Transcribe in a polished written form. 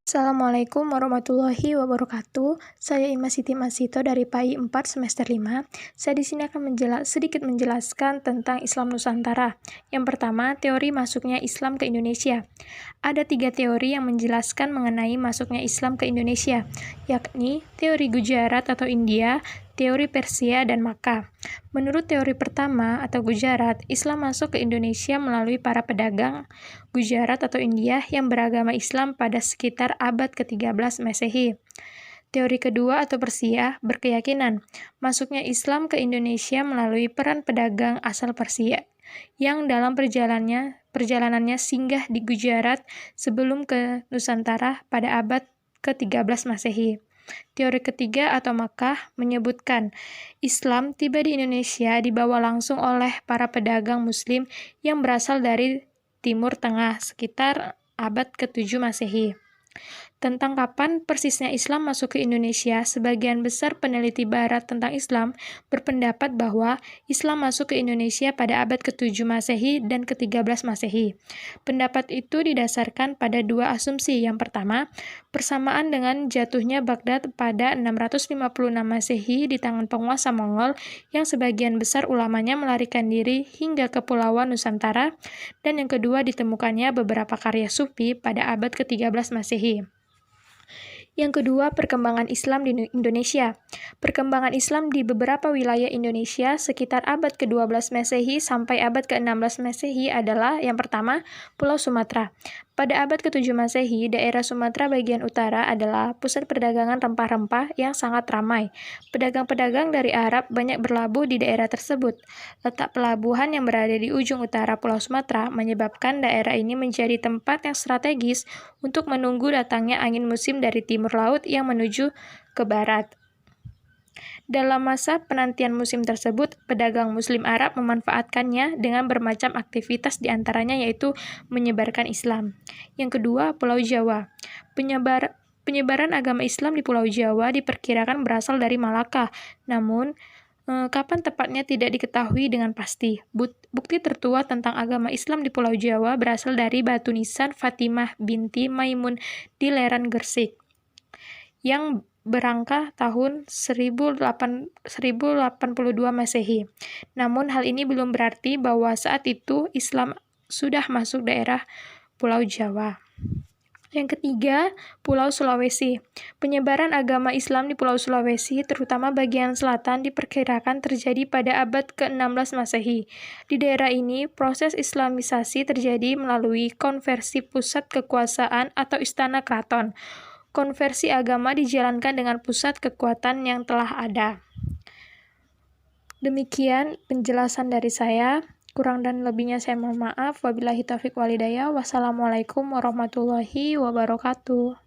Assalamualaikum warahmatullahi wabarakatuh. Saya Ima Siti Masito dari PAI 4 semester 5. Saya di sini akan sedikit menjelaskan tentang Islam Nusantara. Yang pertama, teori masuknya Islam ke Indonesia. Ada 3 teori yang menjelaskan mengenai masuknya Islam ke Indonesia, yakni teori Gujarat atau India, teori Persia, dan Makkah. Menurut teori pertama atau Gujarat, Islam masuk ke Indonesia melalui para pedagang Gujarat atau India yang beragama Islam pada sekitar abad ke-13 Masehi. Teori kedua atau Persia berkeyakinan masuknya Islam ke Indonesia melalui peran pedagang asal Persia yang dalam perjalanannya singgah di Gujarat sebelum ke Nusantara pada abad ke-13 Masehi. Teori ketiga atau Makkah menyebutkan Islam tiba di Indonesia dibawa langsung oleh para pedagang Muslim yang berasal dari Timur Tengah sekitar abad ke-7 Masehi. Tentang kapan persisnya Islam masuk ke Indonesia, sebagian besar peneliti barat tentang Islam berpendapat bahwa Islam masuk ke Indonesia pada abad ke-7 Masehi dan ke-13 Masehi. Pendapat itu didasarkan pada 2 asumsi. Yang pertama, persamaan dengan jatuhnya Baghdad pada 656 Masehi di tangan penguasa Mongol yang sebagian besar ulamanya melarikan diri hingga Kepulauan Nusantara, dan yang kedua ditemukannya beberapa karya sufi pada abad ke-13 Masehi. Yang kedua, perkembangan Islam di Indonesia. Perkembangan Islam di beberapa wilayah Indonesia sekitar abad ke-12 Masehi sampai abad ke-16 Masehi adalah yang pertama, Pulau Sumatera. Pada abad ke-7 Masehi, daerah Sumatera bagian utara adalah pusat perdagangan rempah-rempah yang sangat ramai. Pedagang-pedagang dari Arab banyak berlabuh di daerah tersebut. Letak pelabuhan yang berada di ujung utara Pulau Sumatera menyebabkan daerah ini menjadi tempat yang strategis untuk menunggu datangnya angin musim dari timur laut yang menuju ke barat. Dalam masa penantian musim tersebut, pedagang Muslim Arab memanfaatkannya dengan bermacam aktivitas diantaranya yaitu menyebarkan Islam. Yang kedua, Pulau Jawa. Penyebaran agama Islam di Pulau Jawa diperkirakan berasal dari Malaka, namun kapan tepatnya tidak diketahui dengan pasti. Bukti tertua tentang agama Islam di Pulau Jawa berasal dari batu nisan Fatimah binti Maimun di Leran Gresik yang berangka tahun 1082 Masehi. Namun hal ini belum berarti bahwa saat itu Islam sudah masuk daerah Pulau Jawa. Yang ketiga, Pulau Sulawesi. Penyebaran agama Islam di Pulau Sulawesi, terutama bagian selatan, diperkirakan terjadi pada abad ke-16 Masehi. Di daerah ini, proses Islamisasi terjadi melalui konversi pusat kekuasaan atau istana keraton. Konversi agama dijalankan dengan pusat kekuatan yang telah ada. Demikian penjelasan dari saya. Kurang dan lebihnya saya mohon maaf. Wabillahi taufiq walhidayah. Wassalamualaikum warahmatullahi wabarakatuh.